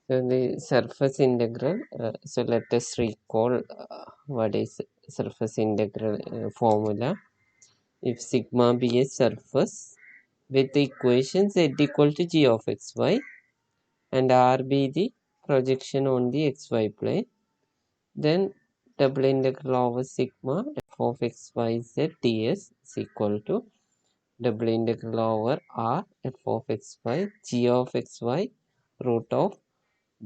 So the surface integral, so let us recall what is surface integral formula. If sigma be a surface with the equation z equal to g of xy and r be the projection on the xy plane, then double integral over sigma f of xyz ds is equal to double integral over r f of xy g of xy root of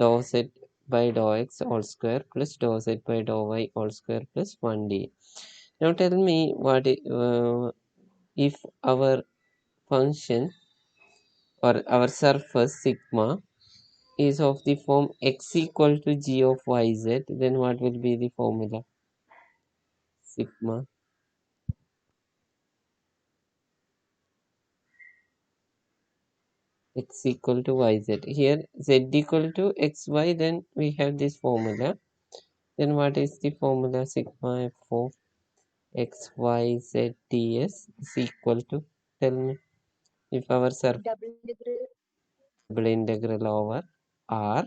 dou z by dou x all square plus dou z by dou y all square plus 1d. Now tell me what if our function or our surface sigma is of the form x equal to g of yz, then what will be the formula? Sigma x equal to yz. Here z equal to xy, then we have this formula. Then what is the formula? Sigma f of x y z ds is equal to, tell me, if our surface double integral over r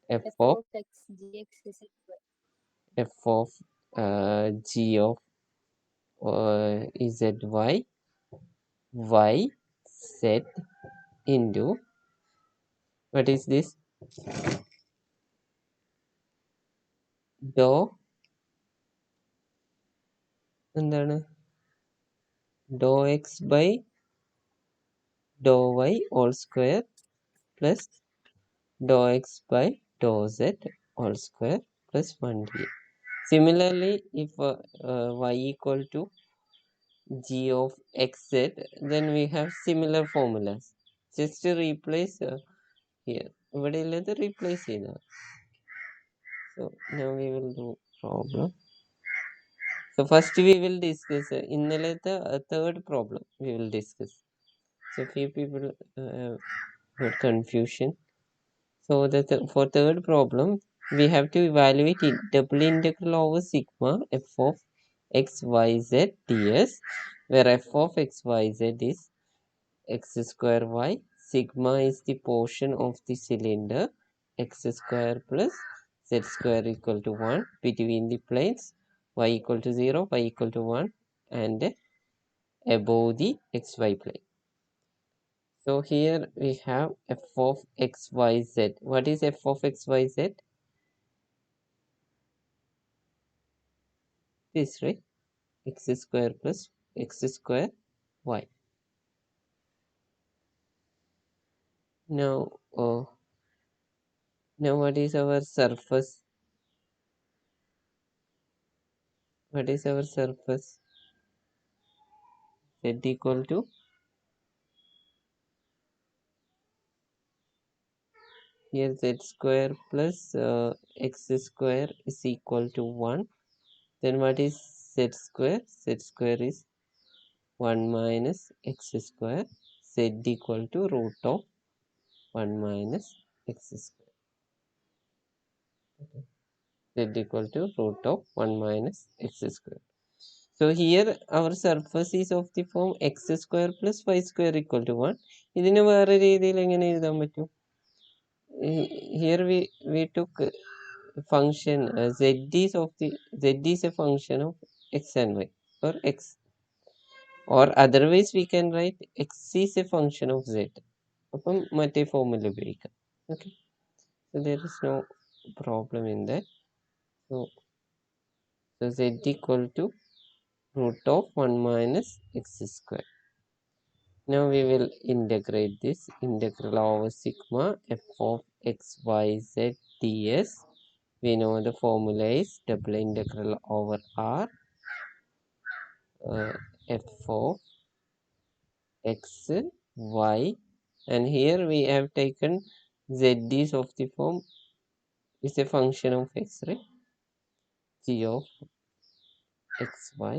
f of x dx is equal f of g of z y z into, what is this, dou എന്താണ് dou x by dou y all square plus dou x by dou z all square plus 1d. Similarly, if y equal to g of xz, then we have similar formulas. Just to replace here. ഇവിടെ ഉള്ളത് replace ചെയ്താൽ. So now we will do problem. So first we will discuss ഇന്നലത്തെ third problem we will discuss. So few people got confusion. So for third problem we have to evaluate it. Double integral over sigma f of x y z ds, where f of x y z is x square y. Sigma is the portion of the cylinder x square plus z square equal to 1 between the planes y equal to 0, y equal to 1 and above the xy plane. So here we have f of xyz. What is f of xyz? This, right? X square plus x square y. Now, now what is our surface? What is our surface? Z equal to, here z square plus x square is equal to 1. Then what is z square? Z square is 1 minus x square. Z equal to root of 1 minus x square. Okay. Z equal to root of 1 minus x square. So here our surface is of the form x square plus y square equal to 1. ഇതിനെ വേറെ രീതിയിൽ എങ്ങനെ എഴുതാൻ പറ്റും? Here we took function z is a function of x and y, or x, or otherwise we can write x is a function of z. അപ്പം മറ്റേ ഫോമിൽ ഉപയോഗിക്കാം. Okay, so there is no problem in that. So z equal to root of 1 minus x square. Now we will integrate this. Integral over sigma f of x y z ds. We know the formula is double integral over r f of x y, and here we have taken z is of the form is a function of x, right? G of x y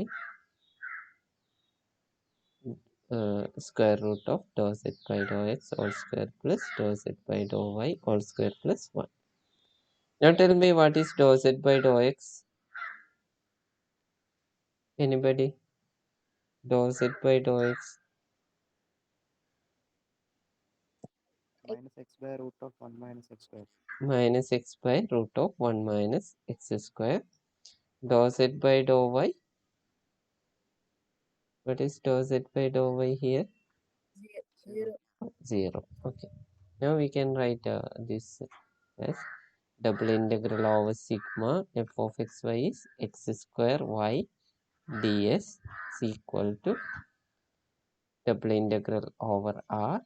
square root of dou z by dou x all square plus dou z by dou y all square plus 1. Now tell me what is dou z by dou x? Anybody? Dou z by dou x. X minus x by root of 1 minus x square. Dou z by dou y. What is dou z by dou y here? 0. 0. Okay. Now we can write this as double integral over sigma f of xy is x square y ds is equal to double integral over r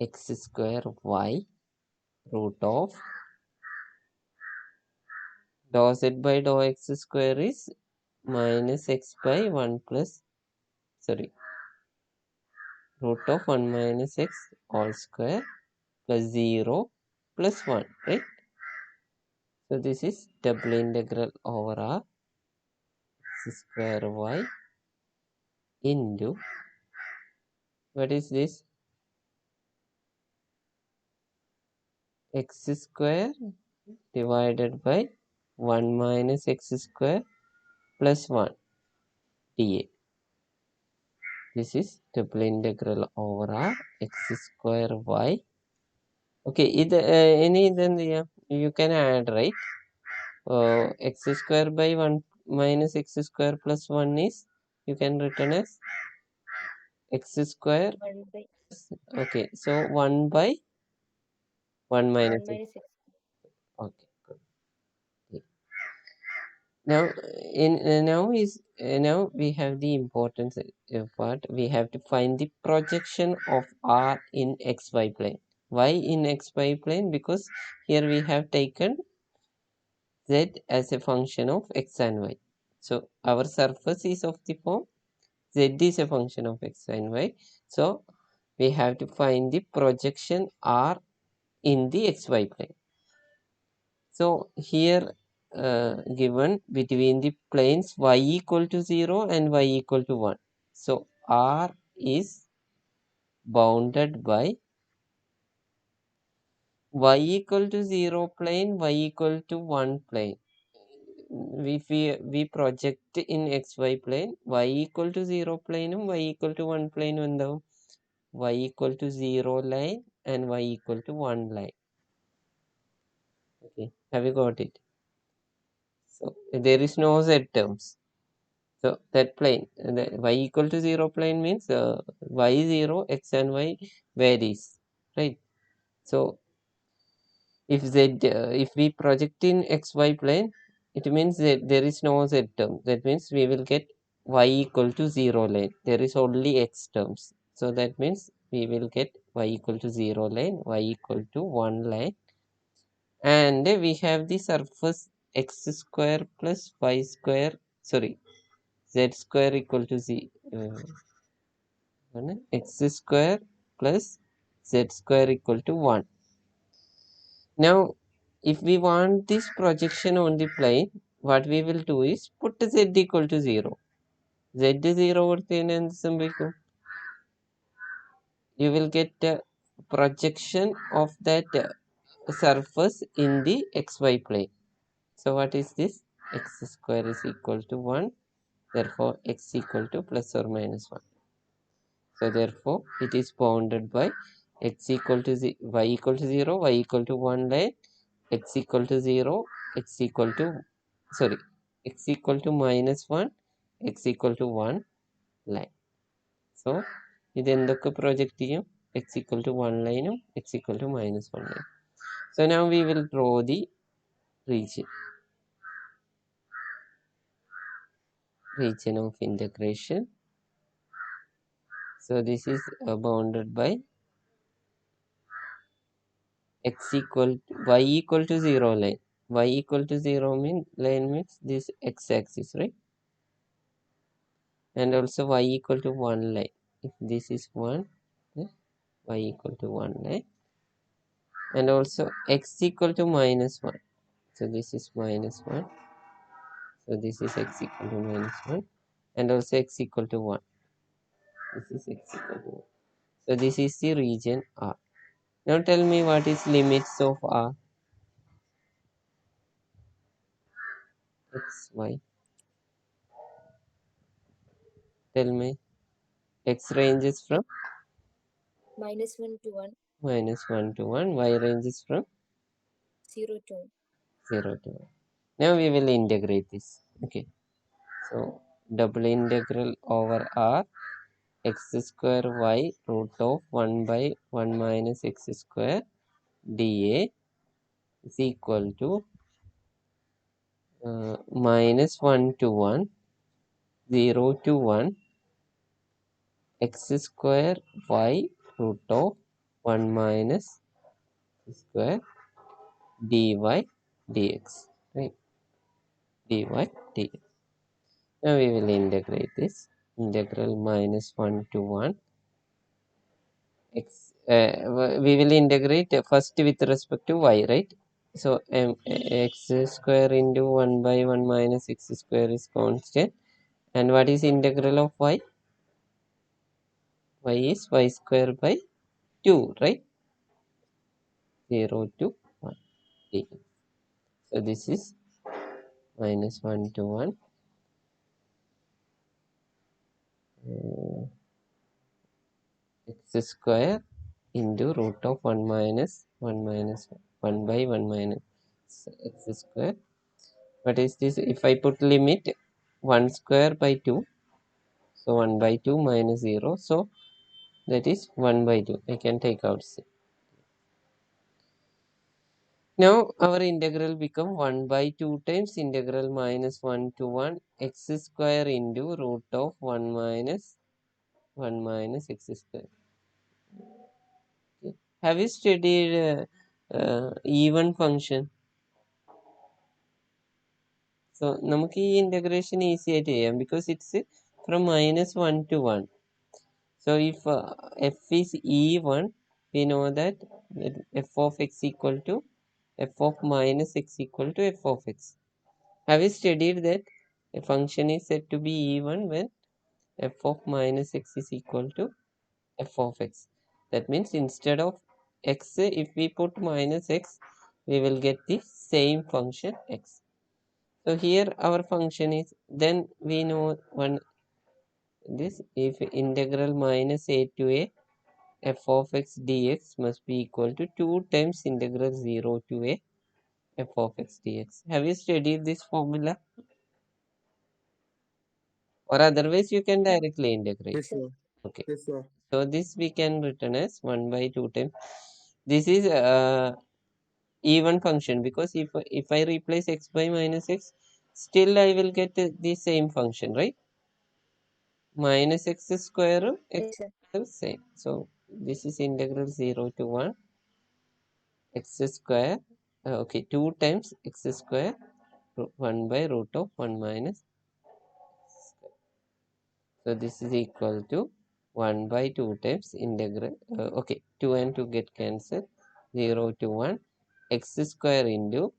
x square y root of dou z by dou x square is minus x by 1 plus, sorry, root of 1 minus x all square plus 0 plus 1, right? So this is double integral over r x square y into, what is this, x square divided by 1 minus x square plus 1 dA. This is double integral over r x square y. Okay, then you can add, right? X square by 1 minus x square plus 1 is, you can written as x square. 1 by Okay, so 1 by 1 minus 1 x. minus X. Okay, good. Okay. Now now we have the important part. We have to find the projection of r in xy plane. Why in xy plane? Because here we have taken z as a function of x and y. So our surface is of the form z is a function of x and y. So we have to find the projection r in the xy plane. So here given between the planes y equal to 0 and y equal to 1. So r is bounded by y equal to 0 plane, y equal to 1 plane. If we project in xy plane, y equal to 0 plane, y equal to 1 plane, y equal to 0 line and y equal to 1 line. Okay, have you got it? So there is no z terms. So that plane, the y equal to 0 plane means y0, x and y varies, right? So if we project in xy plane, it means that there is no z term. That means we will get y equal to 0 line. There is only x terms. So that means we will get y equal to 0 line, y equal to 1 line. And we have the surface x square plus y square, sorry, z square equal to x square plus z square equal to 1. Now, if we want this projection on the plane, what we will do is put z equal to 0. Z 0 കൊടുത്തതിന് എന്ത് സംഭവിക്കും? You will get a projection of that surface in the xy plane. So what is this? X square is equal to 1. Therefore, x equal to plus or minus 1. So therefore, it is bounded by x equal to y equal to 0, y equal to 1 line, x equal to 0, x equal to, sorry, x equal to minus 1, x equal to 1 line. So ഇത് എന്തൊക്കെ project ചെയ്യും? X equal to 1 line, x equal to minus 1 line. So now we will draw the region of integration. So this is bounded by x equal to y equal to 0 line. Y equal to 0 line means this x axis, right? And also y equal to 1 line. If this is 1, then y equal to 1 line. And also x equal to minus 1. So this is minus 1. So this is x equal to minus 1. And also x equal to 1. This is x equal to 1. So this is the region R. Now tell me what is limits of R? X, y. Tell me. X ranges from -1 to 1, -1 to 1. Y ranges from 0 to 1. 0 to 1. Now we will integrate this. Okay. So double integral over R x square y root of 1 by 1 minus x square dA is equal to -1 to 1, 0 to 1, x square y root of 1 minus square dy dx. Right? Dy dx. Now we will integrate this. Integral -1 to 1 x. We will integrate first with respect to y, right? So x square into 1 by 1 minus x square is constant. And what is integral of y? Y is y square by 2, right? 0 to 1. So this is -1 to 1 x square into root of 1 minus 1 minus 1 by 1 minus x square. What is this? If I put limit 1 square by 2, so 1 by 2 minus 0, so that is 1 by 2. I can take out c. Now our integral become 1 by 2 times integral -1 to 1 x square into root of 1 minus 1 minus x square. Okay. Have you studied even function? So നമുക്ക് ഈ integration easy ആയിട്ട് ചെയ്യാം because it's from -1 to 1. So if f is even, we know that f of x equal to f of minus x equal to f of x. Have you studied that a function is said to be even when f of minus x is equal to f of x? That means instead of x, if we put minus x, we will get the same function x. So here our function is, then we know one this, if integral minus a to a f of x dx must be equal to 2 times integral 0 to a f of x dx. Have you studied this formula? Or otherwise you can directly integrate. Yes, sir. Okay. So this we can written as 1 by 2 times. This is even function because if I replace x by minus x, still I will get the same function, right? Minus x square x Yes, sir. square same. So this is integral 0 to 1 x square. Okay, 2 times x square 1 by root of 1 minus. So this is equal to 1 by 2 times integral. Okay, 2 and 2 get cancelled. 0 to 1 x square into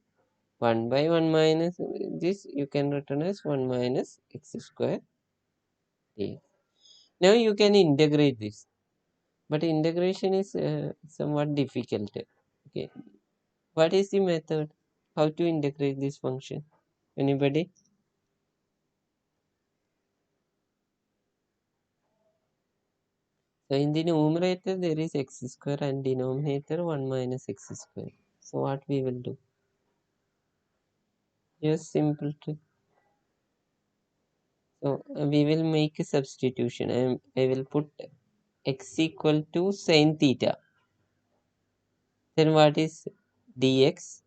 1 by 1 minus this you can return as 1 minus x square a. Now you can integrate this, but integration is somewhat difficult. Okay, what is the method? How to integrate this function? Anybody? So in the numerator there is x square and denominator 1 minus x square. So what we will do? Just simple trick. So we will make a substitution. I will put x equal to sin theta. Then what is dx?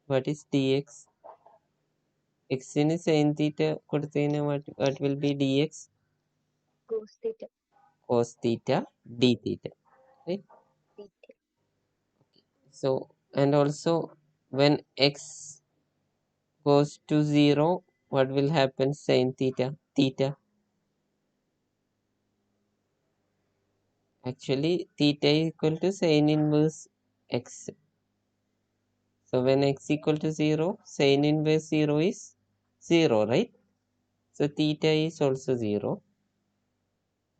What is dx? X in sin theta what will be dx? Cos theta. Cos theta d theta. Right? Theta. So and also when x goes to 0, what will happen? Sin theta. Theta. Actually theta is equal to sin inverse x. So when x equal to 0, sin inverse 0 is 0, right? So theta is also 0.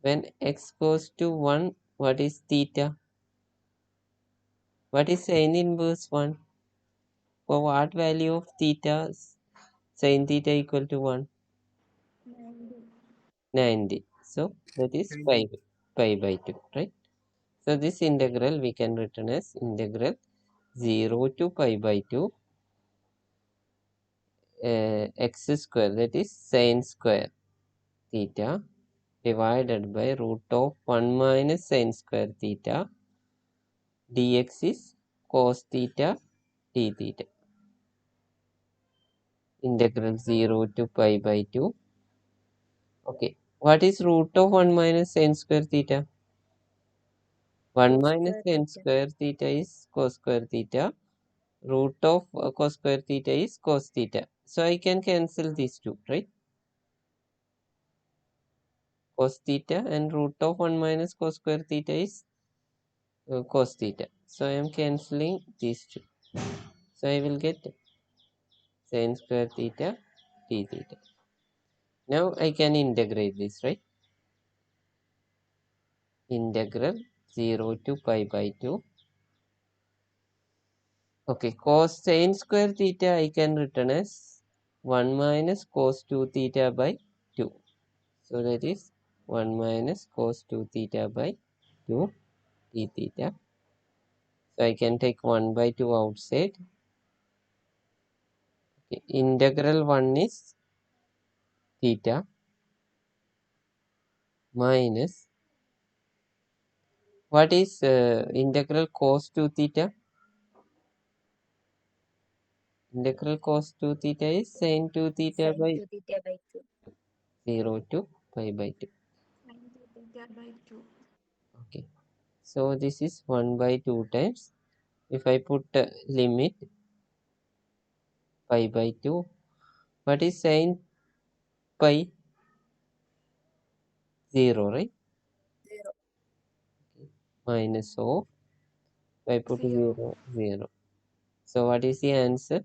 When x goes to 1, what is theta? What is sin inverse 1? For what value of theta sin theta equal to 1? 90. So that is pi by 2, right? So this integral we can written as integral 0 to pi by 2 x square, that is sin square theta, divided by root of 1 minus sin square theta, dx is cos theta d theta. Integral 0 to pi by 2. Okay. What is root of 1 minus sin square theta? 1 Cos minus square sin theta. square theta is cos square theta. Root of cos square theta is cos theta. So I can cancel these two, right? Cos theta and root of 1 minus cos square theta is cos theta. So I am cancelling these two. So I will get sin square theta d theta. Now I can integrate this, right? Integral 0 to pi by 2. Okay, cos sin square theta I can written as 1 minus cos 2 theta by 2. So that is 1 minus cos 2 theta by 2 d theta. So I can take 1 by 2 outside. Okay, integral 1 is theta minus, what is integral cos 2 theta? Integral cos 2 theta is sin 2 theta Sin by 2 theta by 2. 0 to pi by 2. Sin 2 theta by 2. Okay. So this is 1 by 2 times. If I put limit pi by 2, what is sin pi? 0, right? 0. Minus of, if I put 0. 0, 0. So what is the answer?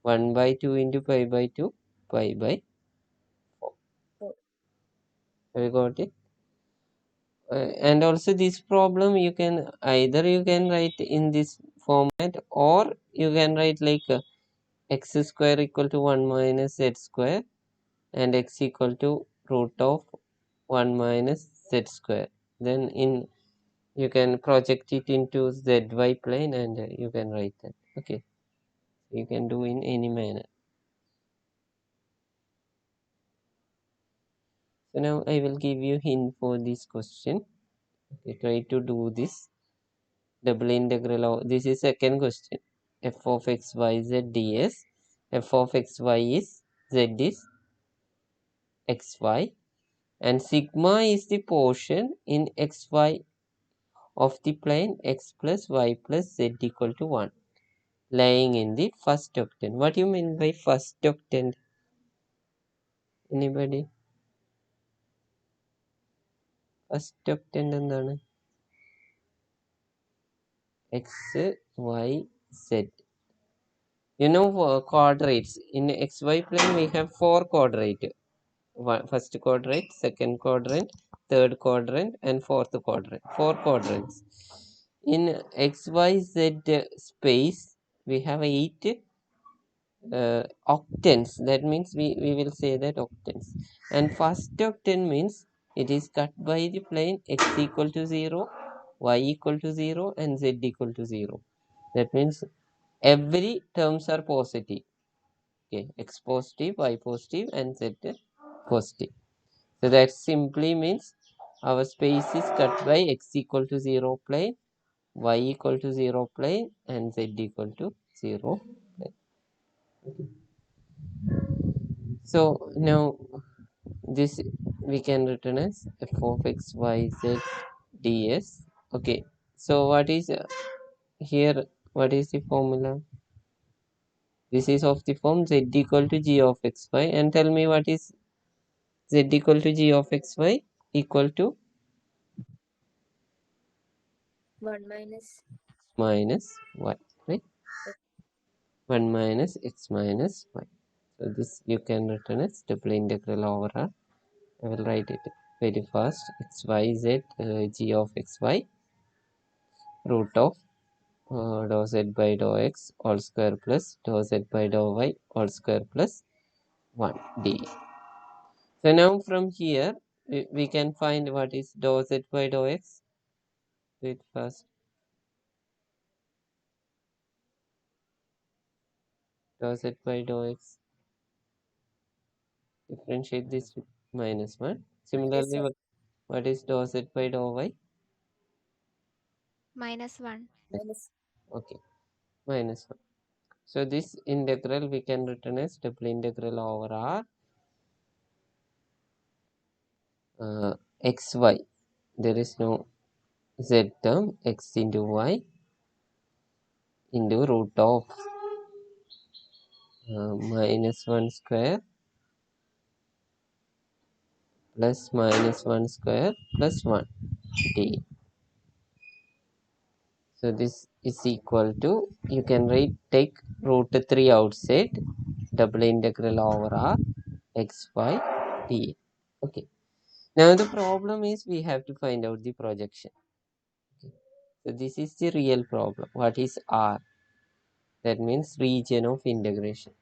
1 by 2 into pi by 2, pi by 4. 4. Have you got it? And also this problem you can either you can write in this format, or you can write like x square equal to 1 minus z square and x equal to root of 1 minus z square. Then in you can project it into zy plane and you can write that. Okay, you can do in any manner. So now I will give you hint for this question. Okay, try to do this double integral of, this is second question, f of x y z ds. F of x y is z is xy, and sigma is the portion in xy of the plane x plus y plus z equal to 1, lying in the first octant. What do you mean by first octant? Anybody? First octant എന്താണ്? X, Y, Z. You know quadrates. In xy plane we have 4 quadrate. First quadrant, second quadrant, third quadrant, and fourth quadrant. 4 quadrants. In XYZ space, we have 8 octants. That means we will say that octants. And first octant means it is cut by the plane x equal to 0, y equal to 0, and z equal to 0. That means every terms are positive. Okay, x positive, y positive, and z positive. So that simply means our space is cut by x equal to 0 plane, y equal to 0 plane, and z equal to 0 plane. Okay. So now this we can written as f of x y z ds. Okay. So what is here? What is the formula? This is of the form z equal to g of xy. And tell me what is z equal to g of xy equal to 1 minus minus y, right? x. 1 minus x minus y. So this you can written as double integral over R. I will write it very fast. X y z g of x y root of dou z by dou x all square plus dou z by dou y all square plus 1 d. So now from here we can find what is dou z by dou x. Wait first. Dou z by dou x. Differentiate this with -1. Similarly, -1. what is dou z by dou y? -1. Minus Okay, -1. So this integral we can written as double integral over r xy. There is no z term, x into y into root of -1 square plus -1 square plus 1 d. So this is equal to, you can write, take root 3 outside, double integral over r xy d. Okay. Now the problem is we have to find out the projection. Okay. So this is the real problem. What is r? That means region of integration.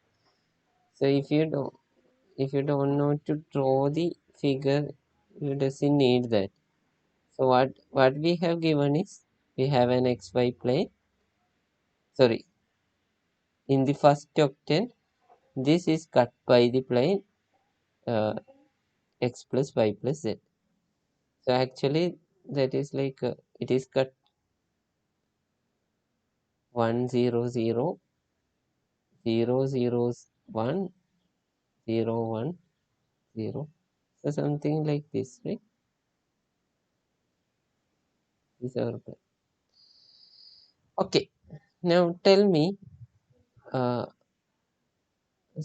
So if you don't know to draw the figure, you doesn't need that. So what we have given is, we have an xy plane. Sorry, in the first octant, this is cut by the plane uh, x plus y plus z. So actually that is like it is cut 1 0 0 0 0 1 0 1 0. So something like this, right? This is our plan. Okay. Now tell me,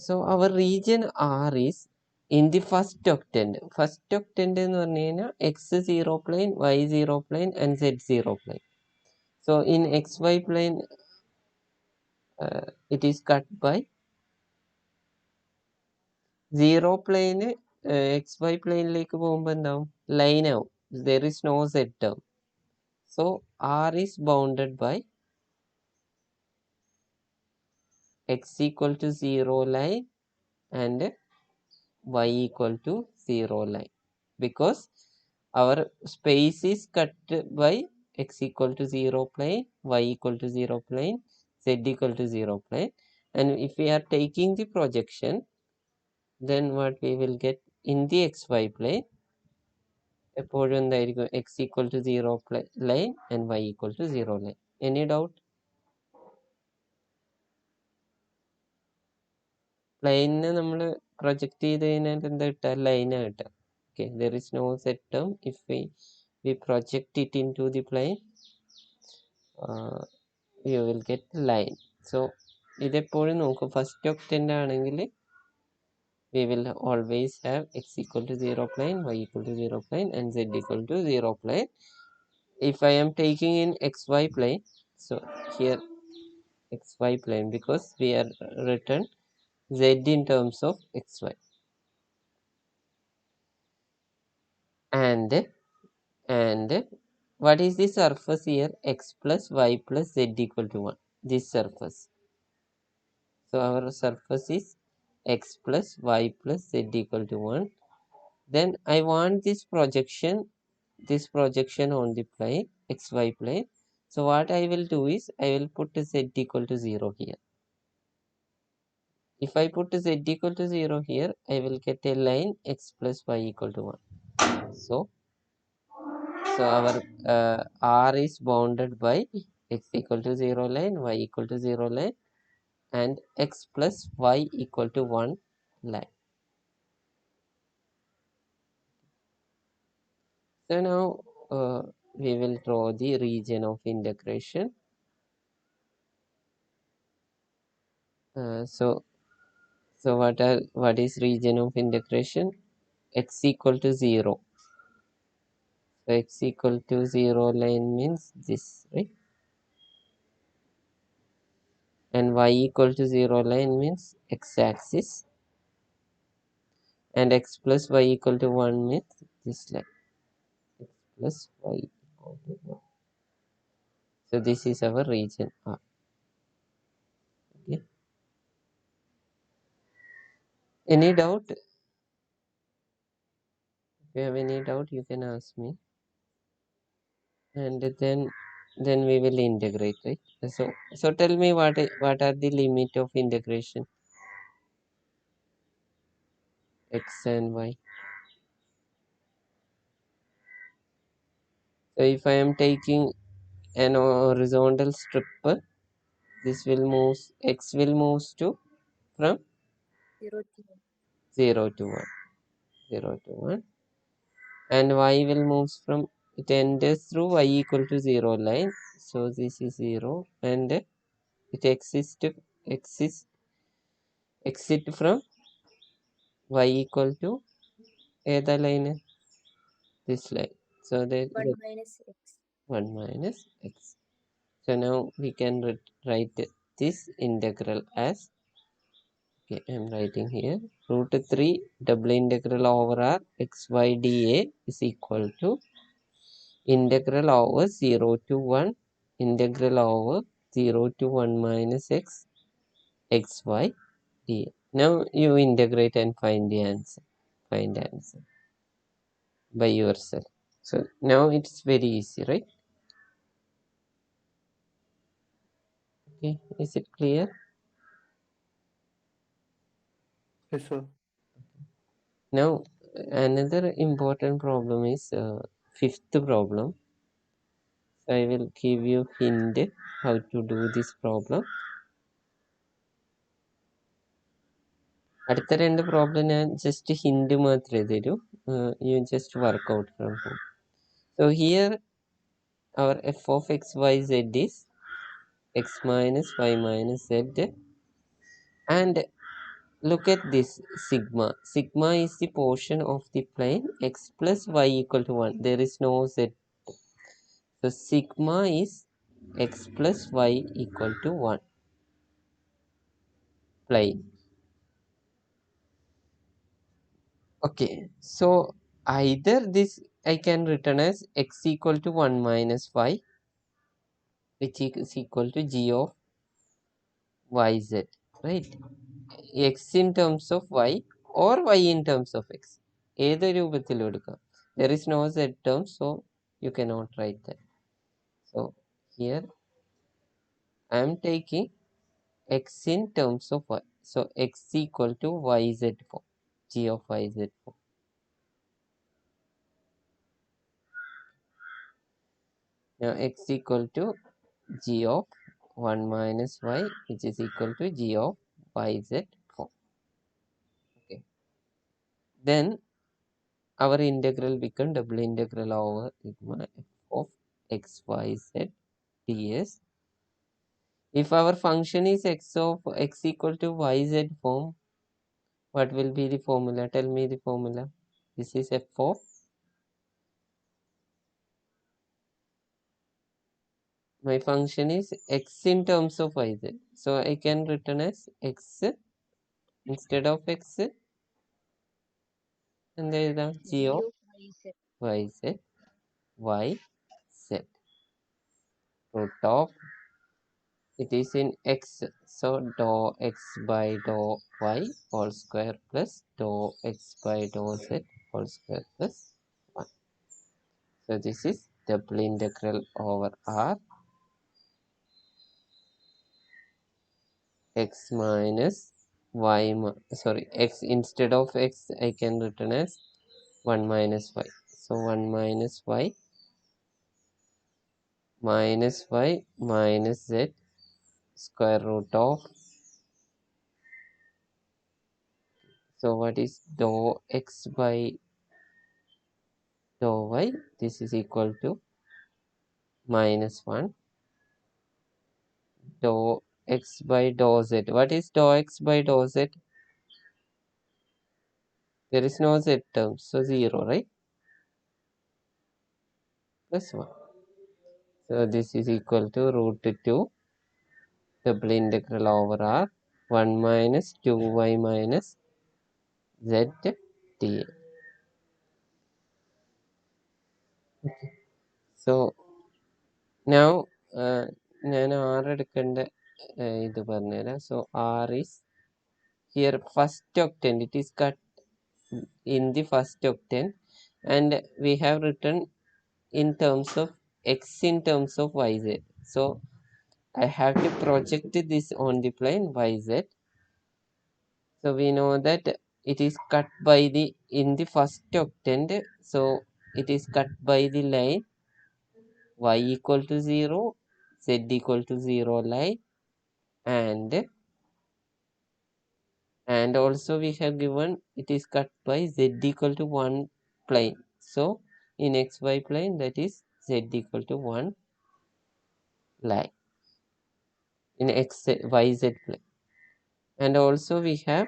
so our region R is in the first octant. First octant എന്ന് പറഞ്ഞു കഴിഞ്ഞാൽ x0 plane, y0 plane and z0 plane. So in xy plane it is cut by 0 plane xy പ്ലെയിനിലേക്ക് പോകുമ്പോൾ എന്താവും, line ആവും. There is no z term. So R is bounded by x equal to 0 line and y equal to 0 line, because our space is cut by x equal to 0 plane, y equal to 0 plane, z equal to 0 plane, and if we are taking the projection, then what we will get in the xy plane, എപ്പോഴും എന്തായിരിക്കും, x equal to 0 line and y equal to 0 line. Any doubt? പ്ലെയിനിനെ നമ്മൾ project ചെയ്ത് കഴിഞ്ഞാൽ എന്താ കിട്ടുക, ലൈനാണ് കിട്ടുക. Okay, there is no z term. If we project it into the plane, you will get line. So ഇതെപ്പോഴും നോക്കും, ഫസ്റ്റ് ഒക്ടൻ്റ് ആണെങ്കിൽ we will always have x equal to 0 plane, y equal to 0 plane and z equal to 0 plane. If I am taking in xy plane, so here xy plane, because we are written z in terms of xy, and what is the surface here, x plus y plus z equal to 1, this surface. So our surface is x plus y plus z equal to 1. Then I want this projection on the plane xy plane. So what I will do is, I will put z equal to 0 here. If I put z equal to 0 here, I will get a line x plus y equal to 1. So our R is bounded by x equal to 0 line, y equal to 0 line and x plus y equal to 1 line. So now we will draw the region of integration. So what is region of integration? X equal to 0. So x equal to 0 line means this, right? And y equal to 0 line means x-axis, and x plus y equal to 1 means this line, x plus y equal to 1. So this is our region R. Okay. Any doubt? you have any doubt, you can ask me. And then we will integrate, right? So tell me what are the limit of integration x and y. So if I am taking an horizontal strip, this will move, x will move to from 0 to 1. 0 to 1, 0 to 1, and y will move from, it enters through y equal to 0 line, so this is 0, and it exist exit from y equal to either line, this line, so that 1 minus x. 1 minus x. So now we can write this integral as, okay, I'm writing here, root 3 double integral over r x y dA is equal to integral over 0 to 1 integral over 0 to 1 minus x xy dA. Now you integrate and find the answer. Find the answer by yourself. So now it's very easy, right? Okay, is it clear? Yes, sir. Now another important problem is fifth problem. So I will give you hint how to do this problem. അടുത്ത രണ്ട് problem ഞാൻ just hint മാത്രമേ തരൂ. You just work out from home. So here our f of x, y, z is x minus y minus z, and look at this sigma. Sigma is the portion of the plane x plus y equal to 1. There is no z. So sigma is x plus y equal to 1 plane. Okay, so either this I can written as x equal to 1 minus y, which is equal to g of yz, right? X in terms of y or y in terms of x. ഏത് രൂപത്തിലും എടുക്കാം. There is no z term, so you cannot write that. So here I am taking x in terms of y. So x equal to yz form, g of yz form. Now x equal to g of 1 minus y, which is equal to g of yz form. Okay. Then our integral become double integral over sigma f of x, y, z ds. If our function is x of x equal to yz form, what will be the formula? Tell me the formula. This is f of, my function is x in terms of yz. So I can written as x instead of x, and there is g G of of yz. yz, yz, root of, it is in x, so dou x by dou y whole square plus dou x by dou z whole square plus 1. So this is double integral over r x minus y, x instead of x I can written as 1 minus y. So 1 minus y minus y minus z square root of, so what is dou x by dou y? This is equal to minus 1 dou x by dou z. What is dou x by dou z? There is no z term, so 0, right? Plus 1. So this is equal to root 2 double integral over r 1 minus 2y minus z dA. So now ഞാൻ r എടുക്കേണ്ട ഇത് പറഞ്ഞുതരാം. So r is here first octant, it is cut in the first octant, and we have written in terms of x in terms of yz. So I have to project this on the plane yz. So we know that it is cut by the in the first octant, so it is cut by the line y equal to 0, z equal to 0 line, and also we have given it is cut by z equal to 1 plane. So in xy plane, that is z equal to 1 line in yz plane. And also we have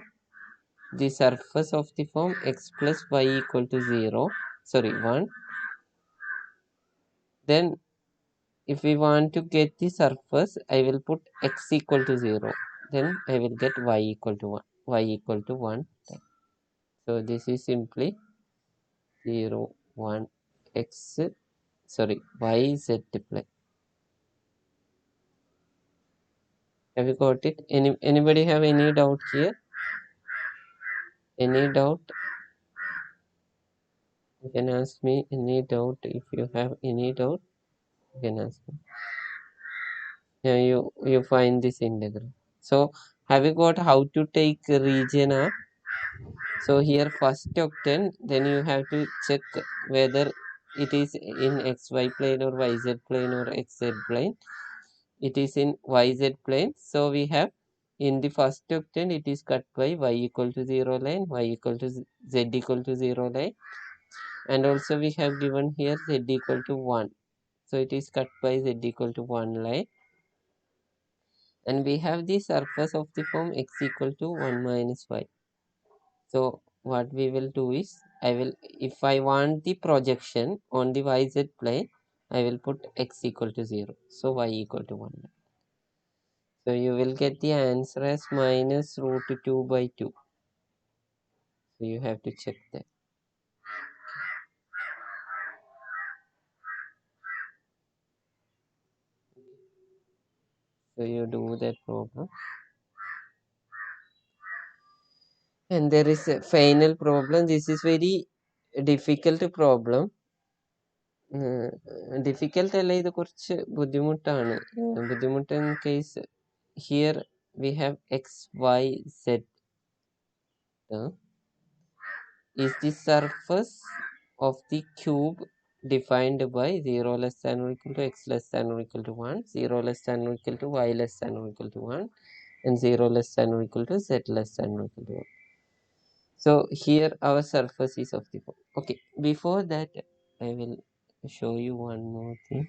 the surface of the form x plus y equal to 0, sorry 1. Then if we want to get the surface, I will put x equal to 0, then I will get y equal to 1, y equal to 1. So this is simply 0 1 x, sorry, yz plane. Have you got it? Anybody have any doubt here? Any doubt? You can ask me any doubt. If you have any doubt, you can ask me. Now you find this integral. So have you got how to take region R? So here first octant, then you have to check whether it is in xy plane or yz plane or xz plane. It is in yz plane. So we have in the first octant it is cut by y equal to 0 line, y equal to z equal to 0 line, and also we have given here z equal to 1. So it is cut by z equal to 1 line, and we have the surface of the form x equal to 1 minus y. So what we will do is, if I want the projection on the yz plane, I will put x equal to 0. So y equal to 1. So you will get the answer as minus root 2 by 2. So you have to check that. So you do that problem. And there is a final problem. This is very difficult problem. Difficult അല്ല, ഇത് കുറച്ച് ബുദ്ധിമുട്ടാണ്. ബുദ്ധിമുട്ട് in case here we have X Y Z is the surface of the cube defined by 0 less than or equal to x less than or equal to 1, 0 less than or equal to y less than or equal to 1, and 0 less than or equal to z less than or equal to 1. So here our surface is of the form. Okay, before that I will show you one more thing.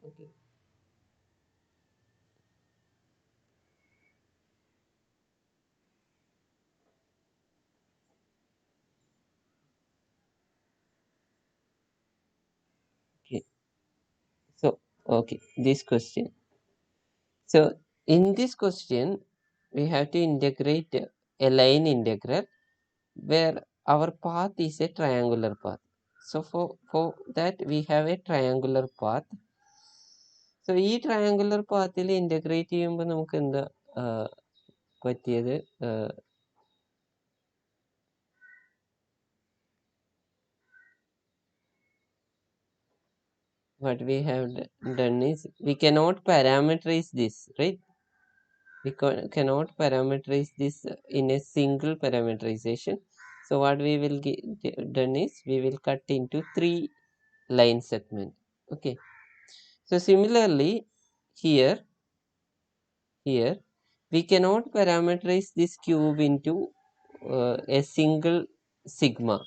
Okay. Okay. So okay, this question. So in this question we have to integrate a line integral where our path is a triangular path. So for that we have a triangular path. So ഈ triangular pathൽ integrate ചെയ്യുമ്പോൾ നമുക്ക് എന്താ പറ്റിയത്? What we have done is we cannot parameterize this, right? We cannot parameterize this in a single parameterization. So what we will done is we will cut into 3 line segment. Okay. So similarly here we cannot parameterize this cube into a single sigma.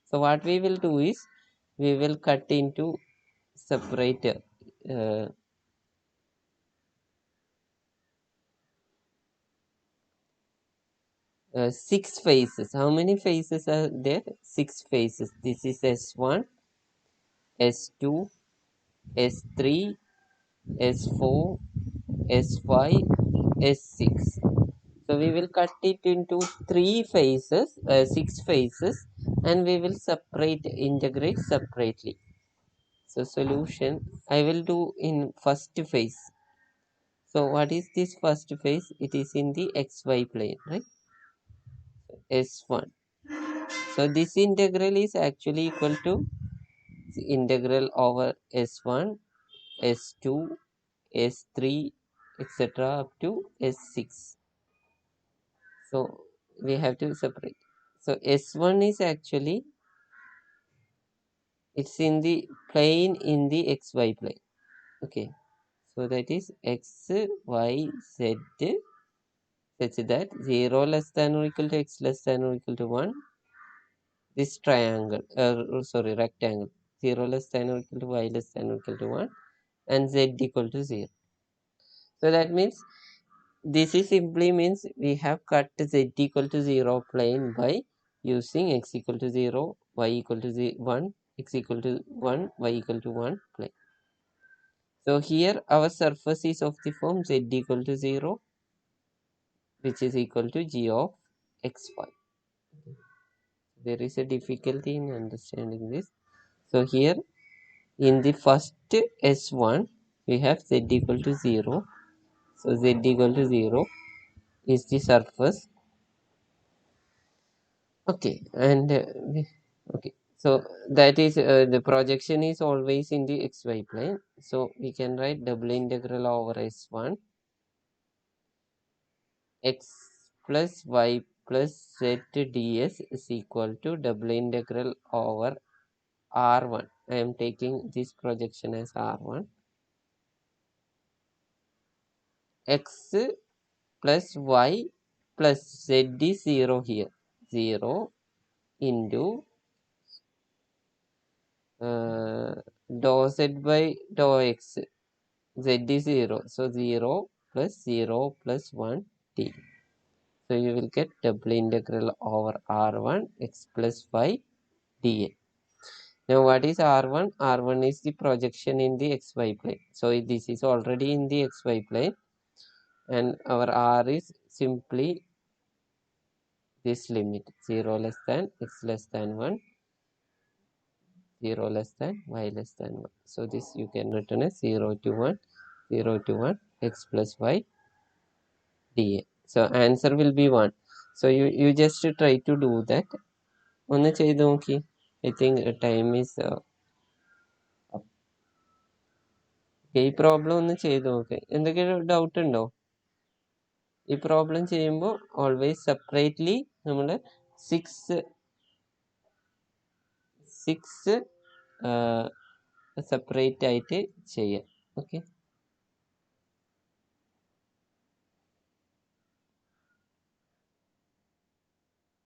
So what we will do is we will cut into separate 6 faces. How many faces are there? 6 faces. This is S1, S2, S3, S4, S5, S6. So we will cut it into 3 phases, 6 phases, and we will integrate separately. So solution I will do in first phase. So what is this first phase? It is in the xy plane, right? S1. So this integral is actually equal to the integral over S1, S2, S3, etc. up to S6. So we have to separate. So S1 is actually, it's in the plane in the xy plane. Okay. So that is x, y, z such that 0 less than or equal to x less than or equal to 1. This triangle, rectangle, 0 less than or equal to y less than or equal to 1 and z equal to 0. So that means this is simply means we have cut z equal to 0 plane by using x equal to 0, y equal to 1, x equal to 1, y equal to 1 plane. So here our surface is of the form z equal to 0, which is equal to g of xy. There is a difficulty in understanding this. So here in the first S1 we have z equal to 0. So z equal to 0 is the surface. Okay, and okay, so that is the projection is always in the xy plane. So we can write double integral over S1 x plus y plus z ds is equal to double integral over R1. I am taking this projection as R1. X plus y plus z is 0 here. 0 into dou z by dou x. Z is 0. So 0 plus 0 plus 1 t. So you will get double integral over R1 x plus y dA. Now what is R1? R1 is the projection in the xy plane. So this is already in the xy plane and our R is simply this limit 0 less than x less than 1, 0 less than y less than 1. So this you can written as 0 to 1, 0 to 1 x plus y dA. So answer will be 1. So you just try to do that. ഒന്ന് ചെയ്ത് നോക്കി. I think time is up. ഈ problem ഒന്ന് ചെയ്ത് നോക്ക്. എന്തെങ്കിലും doubt ഉണ്ടോ? ഈ പ്രോബ്ലം ചെയ്യുമ്പോൾ ഓൾവേസ് സെപ്പറേറ്റ്ലി നമ്മൾ 6 സെപ്പറേറ്റ് ആയിട്ട് ചെയ്യാം. ഓക്കെ.